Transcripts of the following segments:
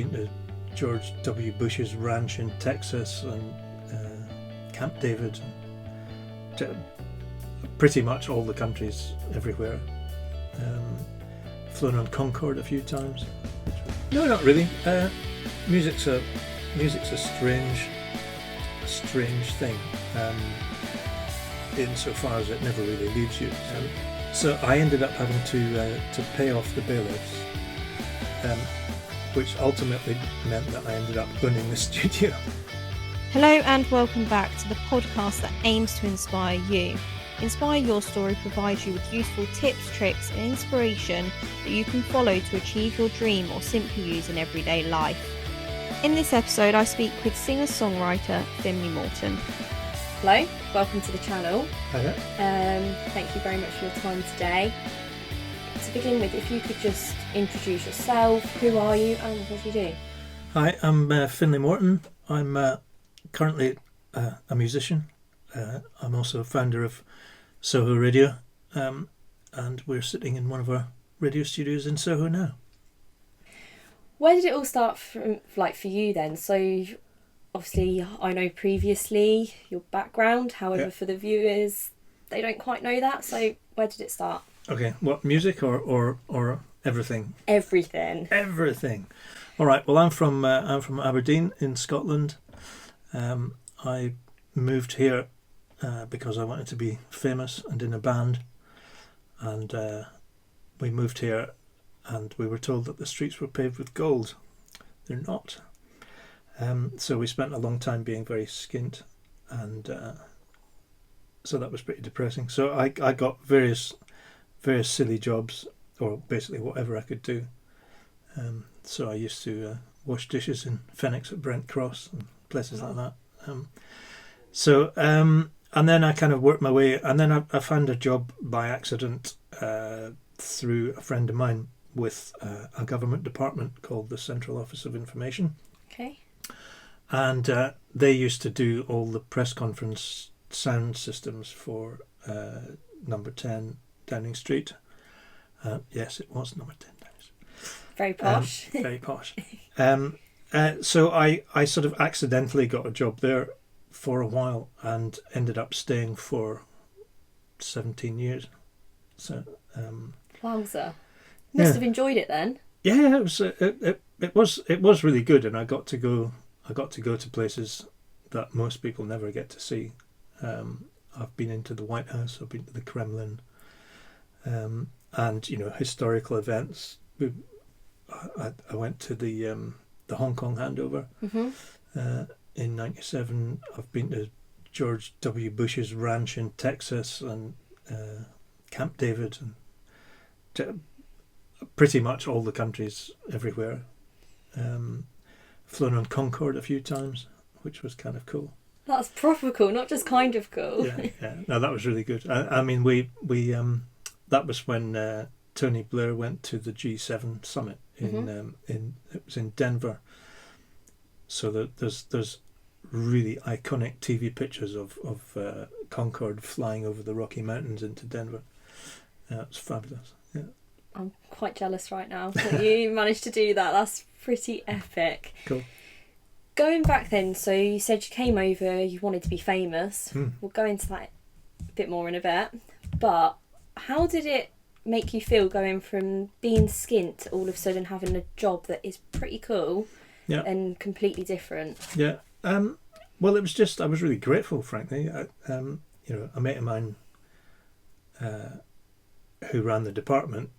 been to George W. Bush's ranch in Texas and Camp David, pretty much all the countries everywhere. Flown on Concorde a few times. No, not really. Music's a strange thing, insofar as it never really leaves you. So I ended up having to pay off the bailiffs, which ultimately meant that I ended up owning the studio. Hello and welcome back to the podcast that aims to inspire you. Inspire Your Story provides you with useful tips, tricks and inspiration that you can follow to achieve your dream or simply use in everyday life. In this episode I speak with singer-songwriter FINLEY Morton. Hello, welcome to the channel. Hiya. Thank you very much for your time today. To begin with, if you could just introduce yourself, who are you and what do you do? Hi, I'm FINLEY Morton. I'm currently a musician. I'm also founder of Soho Radio, and we're sitting in one of our radio studios in Soho now. Where did it all start from, for you then? So obviously I know previously your background, however for the viewers they don't quite know that, so where did it start? Okay, what, music or everything? Everything. All right, well I'm from Aberdeen in Scotland. I moved here because I wanted to be famous and in a band, and we moved here and we were told that the streets were paved with gold. They're not. So we spent a long time being very skint, and so that was pretty depressing. So I got various silly jobs, or basically whatever I could do. So I used to wash dishes in Phoenix at Brent Cross and places like that. And then I kind of worked my way, and then I found a job by accident through a friend of mine with a government department called the Central Office of Information. Okay. And they used to do all the press conference sound systems for number 10 Downing Street. Yes, it was number 10 Downing Street. Very posh. Very posh. So I sort of accidentally got a job there for a while and ended up staying for 17 years. So Wowza. Must have enjoyed it then. Yeah, it was really good, and I got to go to places that most people never get to see. I've been into the White House, I've been to the Kremlin, and historical events. I went to the Hong Kong handover in '97. I've been to George W. Bush's ranch in Texas and Camp David, and pretty much all the countries everywhere. Flown on Concorde a few times, which was kind of cool. That's proper cool, not just kind of cool. Yeah. No, that was really good. I mean, we that was when Tony Blair went to the G7 summit it was in Denver. So there's really iconic TV pictures of Concorde flying over the Rocky Mountains into Denver. It's fabulous. Yeah. I'm quite jealous right now that you managed to do that. That's pretty epic. Cool. Going back then, so you said you came over, you wanted to be famous. We'll go into that a bit more in a bit. But how did it make you feel going from being skint to all of a sudden having a job that is pretty cool and completely different? Yeah. Well, it was just, I was really grateful, frankly. A mate of mine who ran the department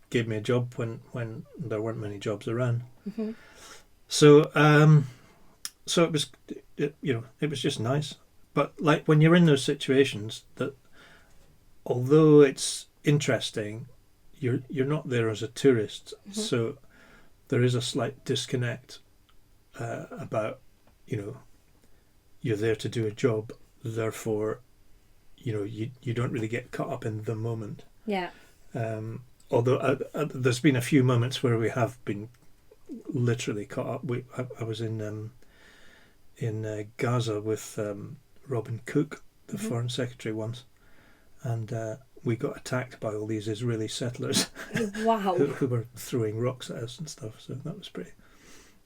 gave me a job when there weren't many jobs around. So it was just nice. But like when you're in those situations, that although it's interesting, you're not there as a tourist. So there is a slight disconnect about you're there to do a job, therefore you don't really get caught up in the moment. Yeah. Although there's been a few moments where we have been literally caught up. I was in Gaza with Robin Cook, the Foreign Secretary, once, and we got attacked by all these Israeli settlers. Wow. who were throwing rocks at us and stuff. So that was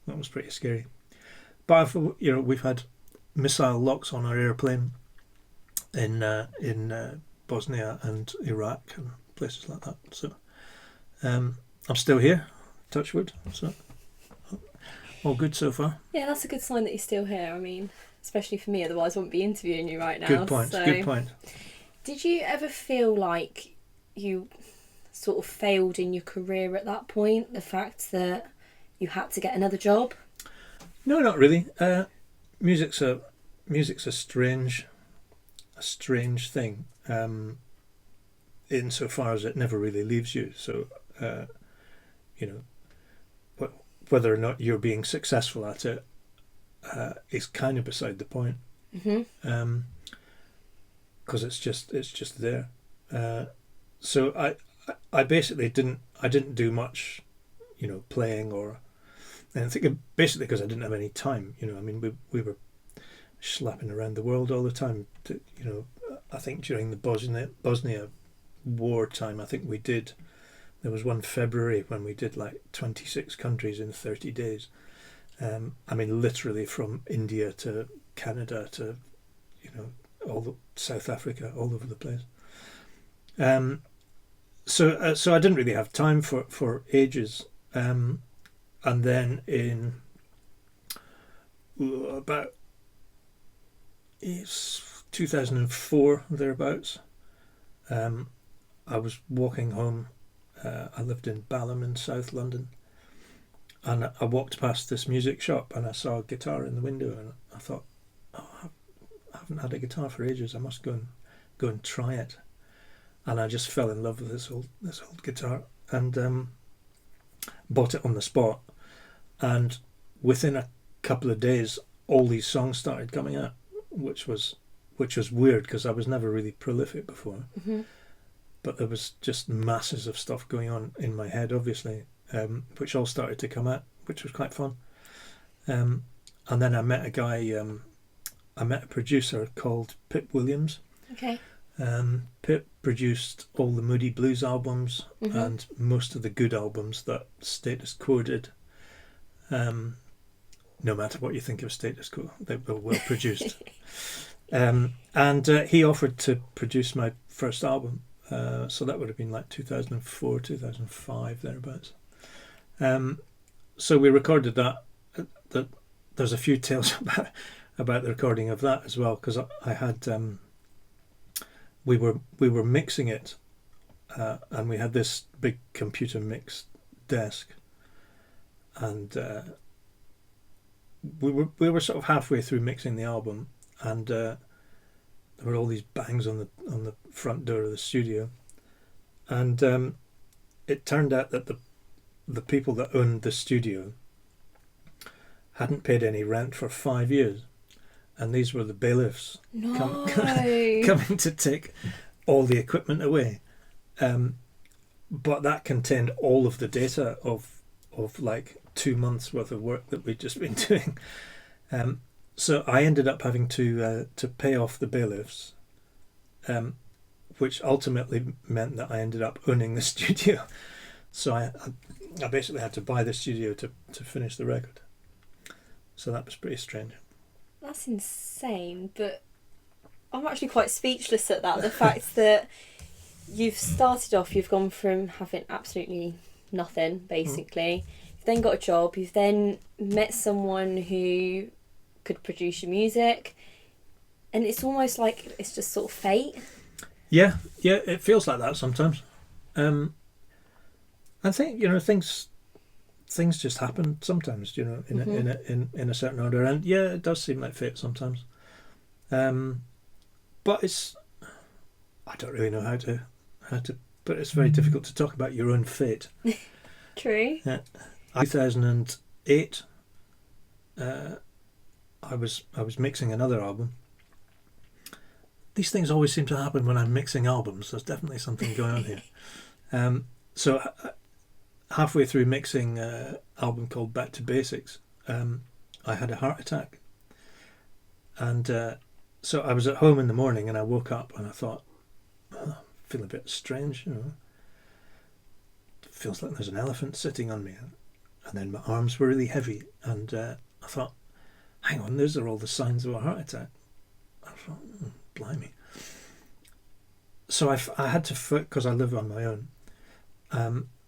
That was pretty scary. But we've had missile locks on our airplane in Bosnia and Iraq and places like that. So I'm still here, touch wood. So all good so far. Yeah, that's a good sign that you're still here. I mean, especially for me, otherwise I wouldn't be interviewing you right now. Good point. So, good point. Did you ever feel like you sort of failed in your career at that point? The fact that you had to get another job? No, not really. Music's a strange thing. Insofar as it never really leaves you. So, whether or not you're being successful at it is kind of beside the point. Mm-hmm. Because it's just there. So I basically didn't do much, playing or anything. Basically because I didn't have any time. I mean, we were slapping around the world all the time. I think during the Bosnia war time, I think there was one February when we did like 26 countries in 30 days. I mean, literally from India to Canada to, all the South Africa, all over the place. So I didn't really have time for ages. And then in about 2004 thereabouts, I was walking home. I lived in Balham in South London, and I walked past this music shop and I saw a guitar in the window, and I thought, oh, I haven't had a guitar for ages. I must go and try it. And I just fell in love with this old guitar and bought it on the spot. And within a couple of days, all these songs started coming out, which was weird because I was never really prolific before. Mm-hmm. But there was just masses of stuff going on in my head, obviously, which all started to come out, which was quite fun. And then I met a producer called Pip Williams. Okay. Pip produced all the Moody Blues albums, mm-hmm. and most of the good albums that Status Quo did. No matter what you think of Status Quo, they were well produced. And he offered to produce my first album. So that would have been like 2004, 2005, thereabouts. So we recorded that. There's a few tales about the recording of that as well, because I had we were mixing it, and we had this big computer mix desk, and we were sort of halfway through mixing the album, and there were all these bangs on the front door of the studio, and it turned out that the people that owned the studio hadn't paid any rent for 5 years, and these were the bailiffs coming to take all the equipment away. But that contained all of the data of like 2 months worth of work that we'd just been doing. So I ended up having to pay off the bailiffs, which ultimately meant that I ended up owning the studio. So I basically had to buy the studio to finish the record. So that was pretty strange. That's insane, but I'm actually quite speechless at that. The fact that you've started off, you've gone from having absolutely nothing, basically. You've then got a job, you've then met someone who could produce your music, and it's almost like it's just sort of fate. Yeah, it feels like that sometimes. I think things just happen sometimes, in a certain order, and yeah, it does seem like fate sometimes. But I don't really know how to, but it's very difficult to talk about your own fate. True. 2008, I was mixing another album. These things always seem to happen when I'm mixing albums. There's definitely something going on here. So halfway through mixing an album called Back to Basics, I had a heart attack. And so I was at home in the morning and I woke up and I thought, I feel a bit strange, It feels like there's an elephant sitting on me. and then my arms were really heavy, and I thought, hang on, those are all the signs of a heart attack. I thought, blimey. So I had to, because I live on my own,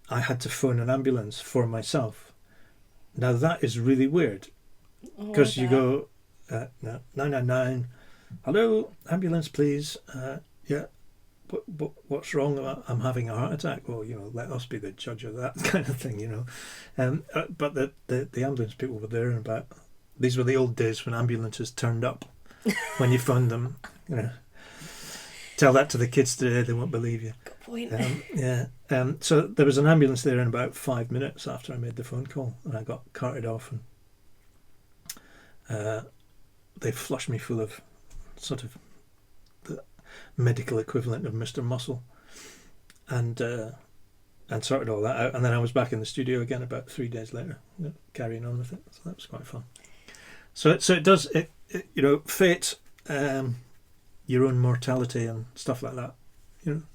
I had to phone an ambulance for myself. Now that is really weird, because you go, 999, hello, ambulance please, yeah, what's wrong? I'm having a heart attack. Well, let us be the judge of that kind of thing, But the ambulance people were there, and these were the old days when ambulances turned up when you found them. Tell that to the kids today, they won't believe you. Good point. Yeah. So there was an ambulance there in about 5 minutes after I made the phone call, and I got carted off, and they flushed me full of sort of the medical equivalent of Mr. Muscle, and sorted all that out. And then I was back in the studio again about 3 days later, carrying on with it. So that was quite fun. So it does, fate, your own mortality and stuff like that,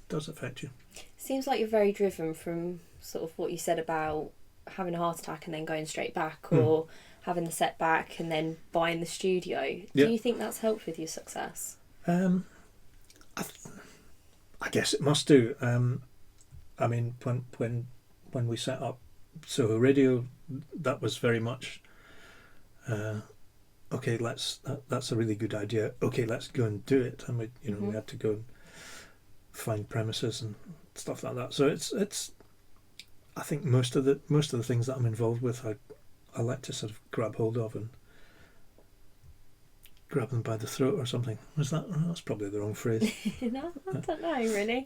does affect you. Seems like you're very driven from sort of what you said about having a heart attack and then going straight back, or having the setback and then buying the studio. Do you think that's helped with your success? I guess it must do. I mean, when we set up Soho Radio, that was very much okay. That's a really good idea. Okay, let's go and do it. And we had to go and find premises and stuff like that. So it's. I think most of the things that I'm involved with, I like to sort of grab hold of and grab them by the throat or something. That's probably the wrong phrase. No, I don't know really.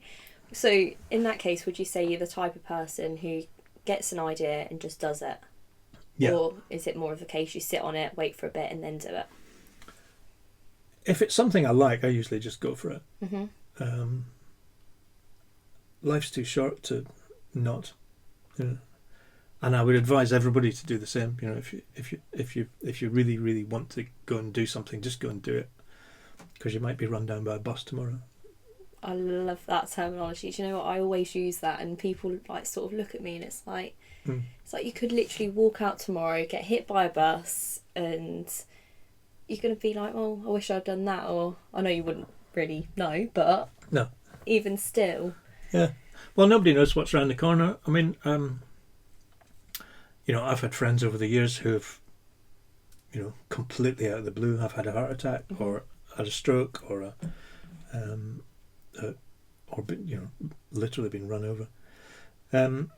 So in that case, would you say you're the type of person who gets an idea and just does it? Yeah. Or is it more of the case you sit on it, wait for a bit and then do it? If it's something I like, I usually just go for it. Mm-hmm. Life's too short to not, and I would advise everybody to do the same. If you really, really want to go and do something, just go and do it, because you might be run down by a bus tomorrow. I love that terminology. Do you know what? I always use that, and people sort of look at me, and it's like you could literally walk out tomorrow, get hit by a bus, and you're going to be like, oh, I wish I'd done that. Or I know you wouldn't really know, but no, even still. Yeah. Well, nobody knows what's around the corner. I mean, I've had friends over the years who've, completely out of the blue, have had a heart attack or had a stroke or literally been run over.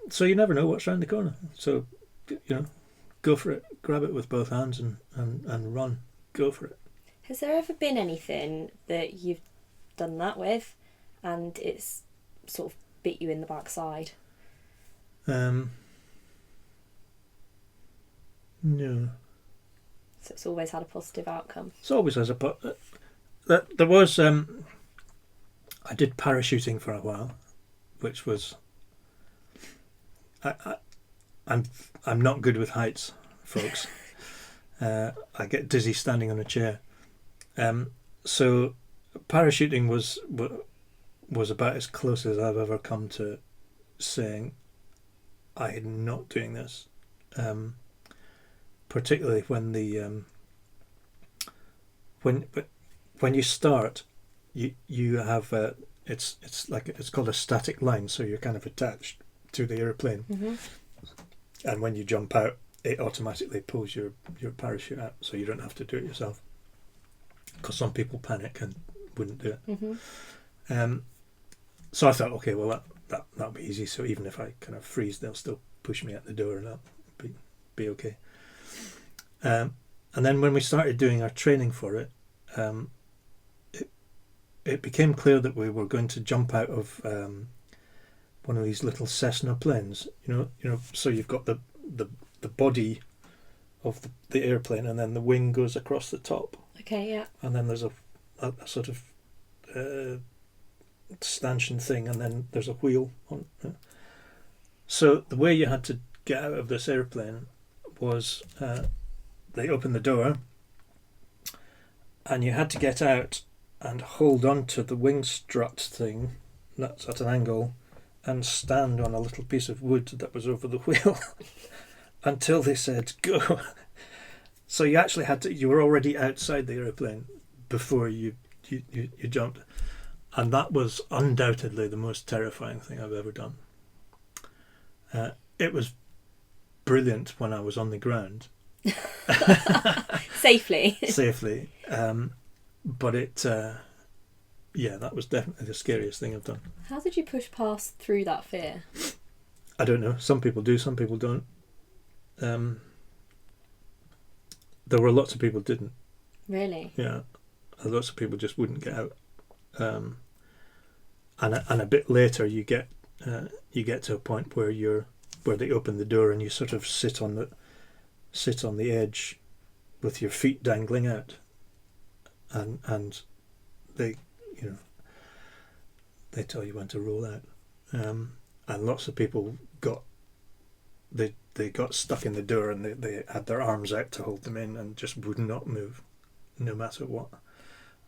So you never know what's around the corner. So, go for it. Grab it with both hands and run. Go for it. Has there ever been anything that you've done that with and it's sort of bit you in the backside? No. So it's always had a positive outcome. It's always has a there was I did parachuting for a while, which was I'm not good with heights, folks. I get dizzy standing on a chair. So parachuting was about as close as I've ever come to saying I'm not doing this. Particularly when the when you start, you have it's called a static line, so you're kind of attached to the airplane, and when you jump out, it automatically pulls your parachute out, so you don't have to do it yourself. Because some people panic and wouldn't do it. So I thought, okay, well that'll be easy. So even if I kind of freeze, they'll still push me out the door, and that'll be okay. And then when we started doing our training for it, it became clear that we were going to jump out of one of these little Cessna planes. So you've got the body of the airplane, and then the wing goes across the top. Okay, yeah. And then there's a sort of stanchion thing, and then there's a wheel on. So the way you had to get out of this airplane was they opened the door, and you had to get out and hold on to the wing strut thing that's at an angle and stand on a little piece of wood that was over the wheel. until they said go. So you actually you were already outside the aeroplane before you jumped. And that was undoubtedly the most terrifying thing I've ever done. It was brilliant when I was on the ground. Safely. Safely. But that was definitely the scariest thing I've done. How did you push past through that fear? I don't know. Some people do, some people don't. There were lots of people who didn't. Really? Yeah. Lots of people just wouldn't get out. And a bit later you get to a point where they open the door and you sort of sit on the edge with your feet dangling out, and they tell you when to roll out, and lots of people got stuck in the door and they had their arms out to hold them in and just would not move, no matter what.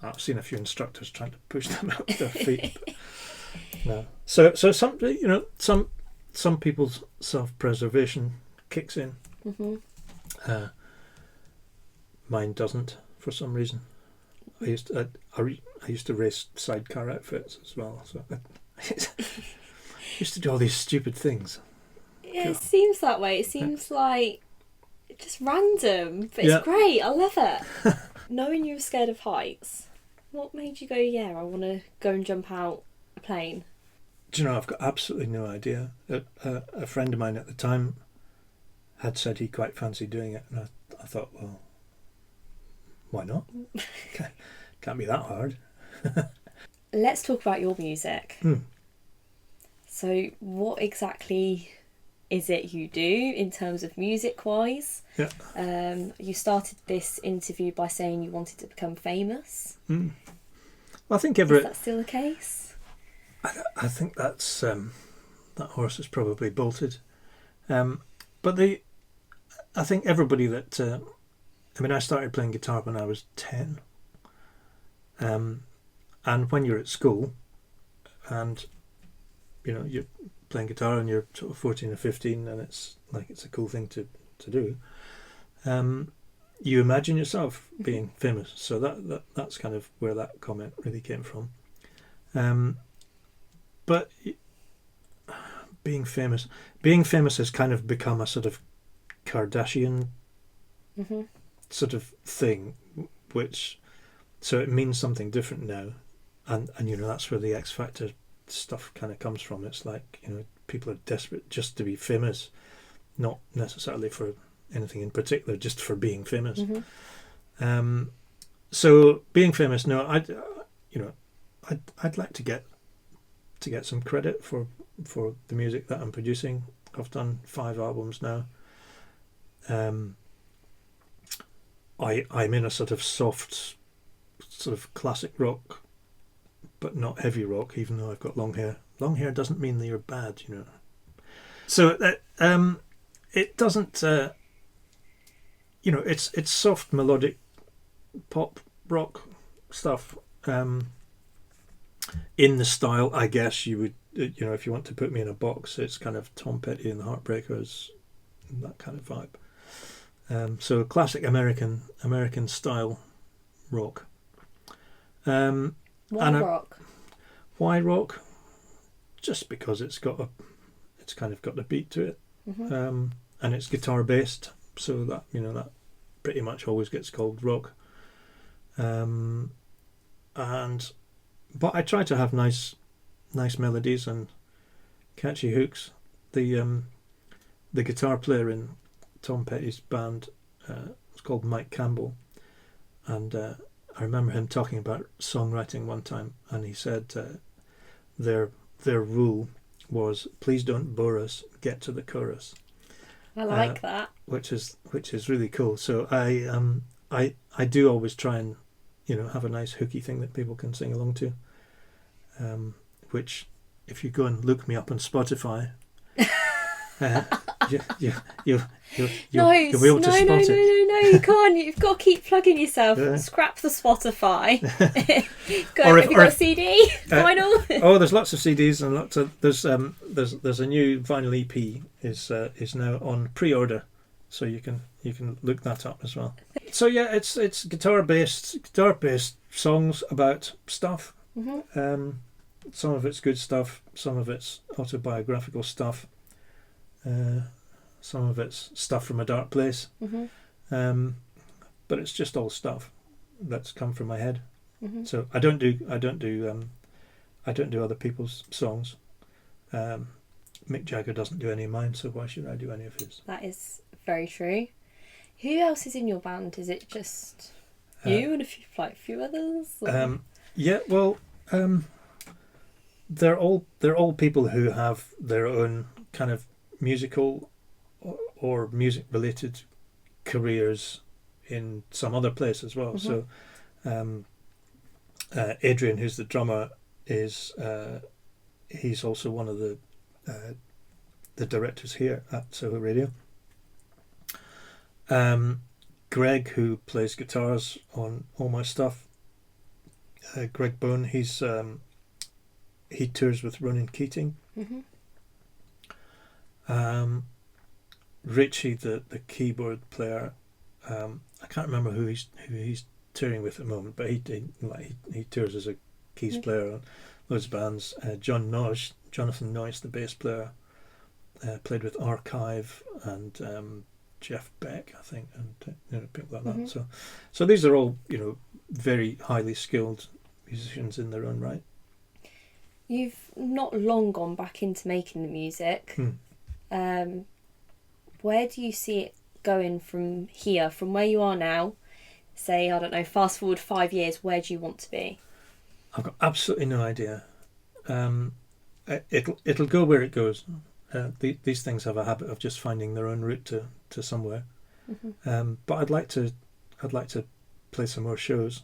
I've seen a few instructors trying to push them out with their feet. But no. So some people's self-preservation kicks in. Mm-hmm. Mine doesn't, for some reason. I used to race sidecar outfits as well. So I used to do all these stupid things. Yeah, it seems that way. It seems like just random, but it's great. I love it. Knowing you were scared of heights, what made you go, yeah, I want to go and jump out a plane? Do you know, I've got absolutely no idea. A friend of mine at the time had said he quite fancied doing it, and I thought, well, why not? Can't be that hard. Let's talk about your music. So what exactly is it you do in terms of music-wise? Yeah. You started this interview by saying you wanted to become famous. Well, I think is that still the case? I think that's that horse is probably bolted. But I think everybody that I started playing guitar when I was 10. And when you're at school, and you're playing guitar and you're sort of 14 or 15, and it's a cool thing to do. You imagine yourself being famous, so that's kind of where that comment really came from. But being famous has kind of become a sort of Kardashian sort of thing, so it means something different now, and that's where the X Factor stuff kind of comes from. It's like, people are desperate just to be famous, not necessarily for anything in particular, just for being famous. So being famous, no, I'd like to get some credit for the music that I'm producing. I've done 5 albums now. I'm in a sort of soft, sort of classic rock, but not heavy rock, even though I've got long hair. Long hair doesn't mean that you're bad, So it doesn't, it's soft melodic pop rock stuff. In the style, I guess you would, if you want to put me in a box, it's kind of Tom Petty and the Heartbreakers, that kind of vibe. So classic American style rock. Why rock? Why rock? Just because it's kind of got a beat to it, and it's guitar based, so that that pretty much always gets called rock. But I try to have nice melodies and catchy hooks. The guitar player in Tom Petty's band was called Mike Campbell, and I remember him talking about songwriting one time, and he said their rule was, please don't bore us, get to the chorus. I like that. Which is really cool. So I do always try and have a nice hooky thing that people can sing along to. Which, if you go and look me up on Spotify, you'll be able to spot it. No, you can't. You've got to keep plugging yourself. Scrap the Spotify. Have you got a CD? Vinyl? There's lots of CDs and there's a new vinyl EP is now on pre-order So you can look that up as well. So yeah, it's guitar based songs about stuff. Mm-hmm. Some of it's good stuff, some of it's autobiographical stuff, some of it's stuff from a dark place. Mm-hmm. But it's just all stuff that's come from my head. Mm-hmm. So I don't do other people's songs. Mick Jagger doesn't do any of mine, so why should I do any of his? That is very true. Who else is in your band? Is it just you and a few others? Yeah, well, they're all people who have their own kind of musical or music related careers in some other place as well. Mm-hmm. So Adrian, who's the drummer, is he's also one of the directors here at Soho Radio. Greg, who plays guitars on all my stuff, Greg Bone, he tours with Ronan Keating. Mm-hmm. Richie, the keyboard player, I can't remember who he's touring with at the moment, but he tours as a keys player on those bands. Jonathan Noyes, the bass player, played with Archive and Jeff Beck, I think, and people like Mm-hmm. that. So these are all very highly skilled musicians in their own right. You've not long gone back into making the music. Where do you see it going from here, from where you are now? Say, I don't know, fast forward 5 years, where do you want to be? I've got absolutely no idea. It'll go where it goes. These things have a habit of just finding their own route to somewhere. Mm-hmm. But I'd like to play some more shows,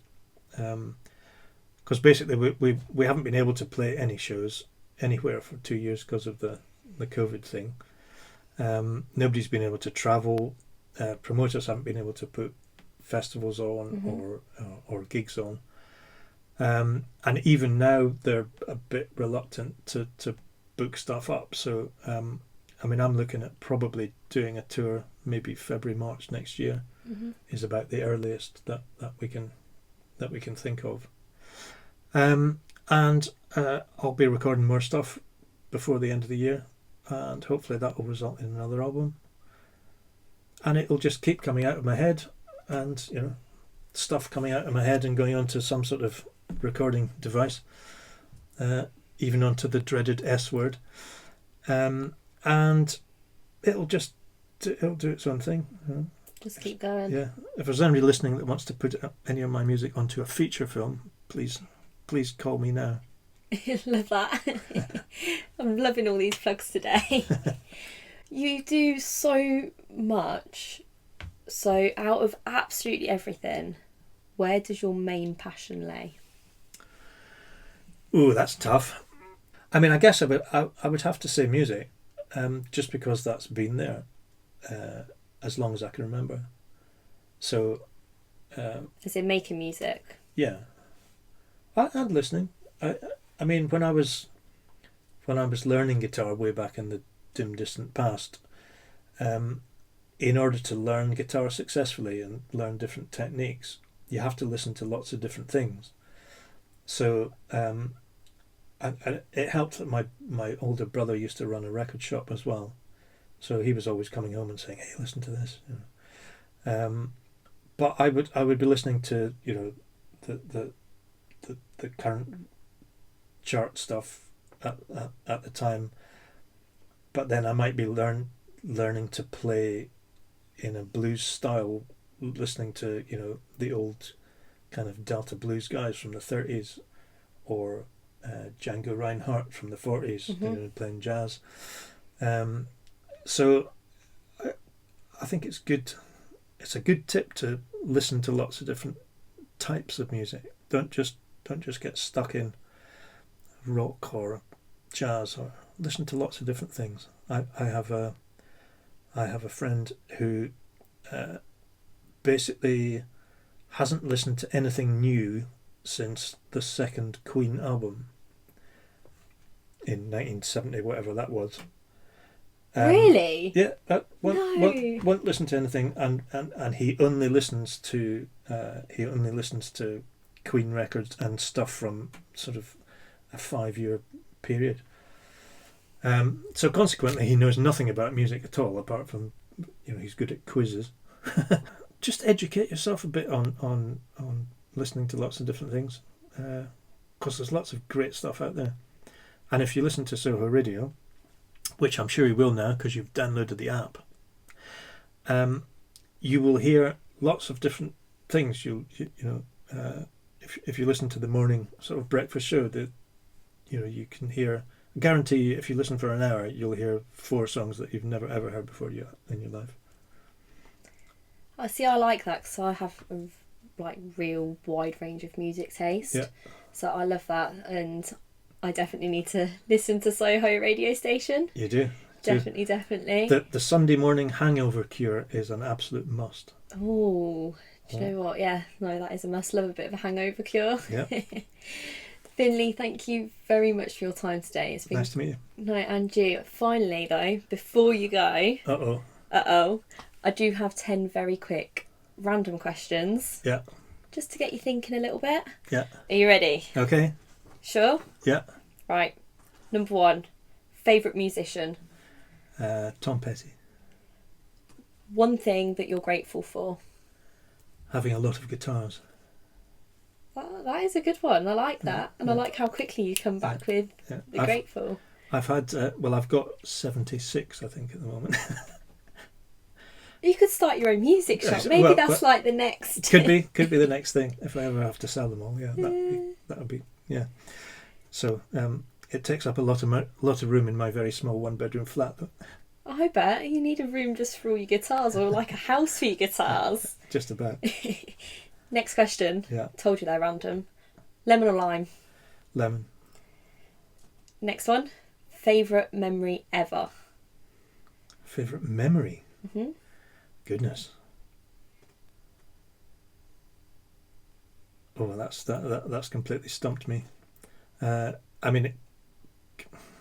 because basically we haven't been able to play any shows anywhere for 2 years because of the COVID thing. Nobody's been able to travel. Promoters haven't been able to put festivals on or gigs on. And even now they're a bit reluctant to book stuff up. So I'm looking at probably doing a tour maybe February, March next year. Mm-hmm. Is about the earliest that we can think of. And I'll be recording more stuff before the end of the year, and hopefully that will result in another album. And it'll just keep coming out of my head, and stuff coming out of my head and going onto some sort of recording device, even onto the dreaded S word, and it'll do its own thing. Just keep going. Yeah. If there's anybody listening that wants to put any of my music onto a feature film, please call me now. Love that. I'm loving all these plugs today. You do so much. So out of absolutely everything, where does your main passion lay? Ooh, that's tough. I guess I would have to say music, just because that's been there as long as I can remember. So, As in making music? Yeah, and listening. When I was learning guitar way back in the dim distant past, in order to learn guitar successfully and learn different techniques, you have to listen to lots of different things. So it helped that my older brother used to run a record shop as well, so he was always coming home and saying, "Hey, listen to this." But I would be listening to the current chart stuff at the time, but then I might be learning to play in a blues style, listening to the old kind of Delta blues guys from the 30s, or Django Reinhardt from the 40s, playing jazz. So I think it's good. It's a good tip to listen to lots of different types of music. Don't just get stuck in rock or jazz, or listen to lots of different things. I have a friend who basically hasn't listened to anything new since the second Queen album in 1970, whatever that was. Really? Yeah, No. won't listen to anything, and he only listens to Queen records and stuff from sort of a 5-year period. So consequently, he knows nothing about music at all, apart from, he's good at quizzes. Just educate yourself a bit on listening to lots of different things, because there's lots of great stuff out there. And if you listen to Soho Radio, which I'm sure you will now because you've downloaded the app, you will hear lots of different things. If you listen to the morning sort of breakfast show, that you can hear. I guarantee you, if you listen for an hour, you'll hear 4 songs that you've never ever heard before in your life. I see. I like that because I have a real wide range of music taste. Yeah. So I love that, and I definitely need to listen to Soho radio station. You do. Definitely. The Sunday morning hangover cure is an absolute must. Oh, do you know what? Yeah, no, that is a must. Love a bit of a hangover cure. Yeah. Finley, thank you very much for your time today. It's been Nice to meet you. No, and you. Finally, though, before you go, I do have 10 very quick random questions. Yeah. Just to get you thinking a little bit. Yeah. Are you ready? Okay. Sure? Yeah. Right. Number 1, favourite musician. Tom Petty. One thing that you're grateful for. Having a lot of guitars. That is a good one. I like that. And I like how quickly you come back with the grateful. I've had, I've got 76, I think, at the moment. You could start your own music shop. Maybe that's like the next. Could be the next thing if I ever have to sell them all. Yeah, that would be. Yeah. So it takes up a lot of room in my very small 1-bedroom flat. But I bet you need a room just for all your guitars, or like a house for your guitars. Just about. Next question. Yeah. Told you they're random. Lemon or lime? Lemon. Next one. Favourite memory ever? Favourite memory? Mm-hmm. Goodness. Oh, that's completely stumped me.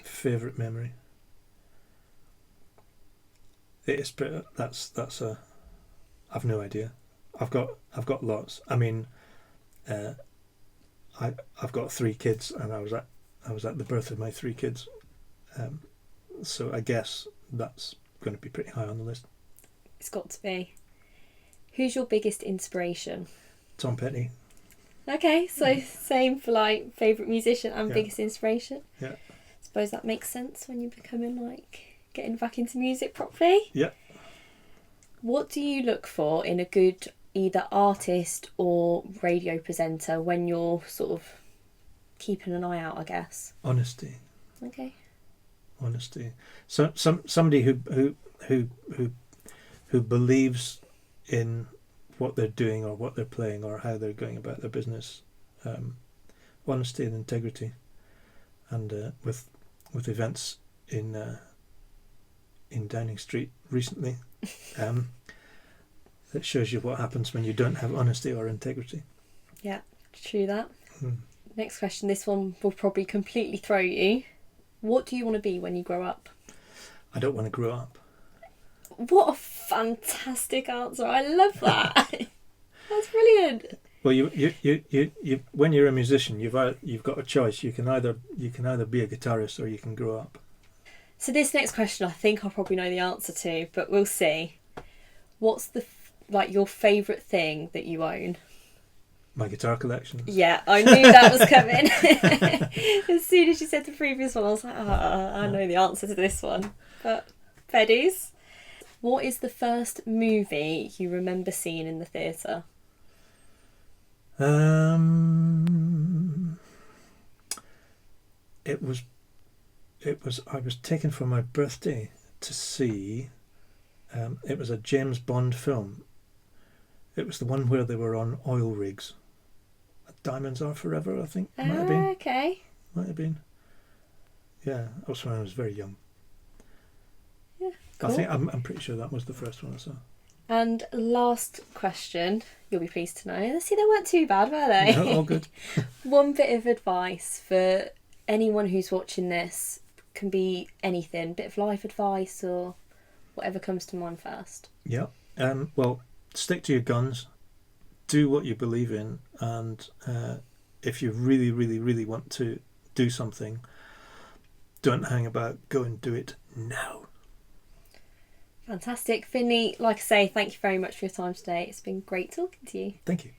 Favourite memory. It is pretty. That's a. I've no idea. I've got lots. I've got 3 kids, and I was at the birth of my 3 kids. So I guess that's going to be pretty high on the list. It's got to be. Who's your biggest inspiration? Tom Petty. Okay, so same for favourite musician and biggest inspiration. Yeah. Suppose that makes sense when you're becoming getting back into music properly. Yeah. What do you look for in a good either artist or radio presenter when you're sort of keeping an eye out, I guess? Honesty. Okay. Honesty. So somebody who believes in what they're doing or what they're playing or how they're going about their business. Honesty and integrity. And with events in Downing Street recently, that shows you what happens when you don't have honesty or integrity. Yeah, true that. Next question. This one will probably completely throw you. What do you want to be when you grow up? I don't want to grow up. What a fantastic answer! I love that. That's brilliant. Well, you when you're a musician, you've got a choice. You can either be a guitarist or you can grow up. So this next question, I think I'll probably know the answer to, but we'll see. What's your favourite thing that you own? My guitar collection. Yeah, I knew that was coming. As soon as you said the previous one, I was like, I know the answer to this one. But Feddies, what is the first movie you remember seeing in the theatre? It was. I was taken for my birthday to see. It was a James Bond film. It was the one where they were on oil rigs. Diamonds Are Forever, I think. Might have been. Okay. Might have been. Yeah, that was when I was very young. Yeah, cool. I think I'm pretty sure that was the first one I saw. And last question, you'll be pleased to know. See, they weren't too bad, were they? No, all good. One bit of advice for anyone who's watching this, can be anything, bit of life advice or whatever comes to mind first. Yeah. Well, stick to your guns, do what you believe in, and if you really, really, really want to do something, don't hang about, go and do it now. Fantastic. Finley, like I say, thank you very much for your time today. It's been great talking to you. Thank you.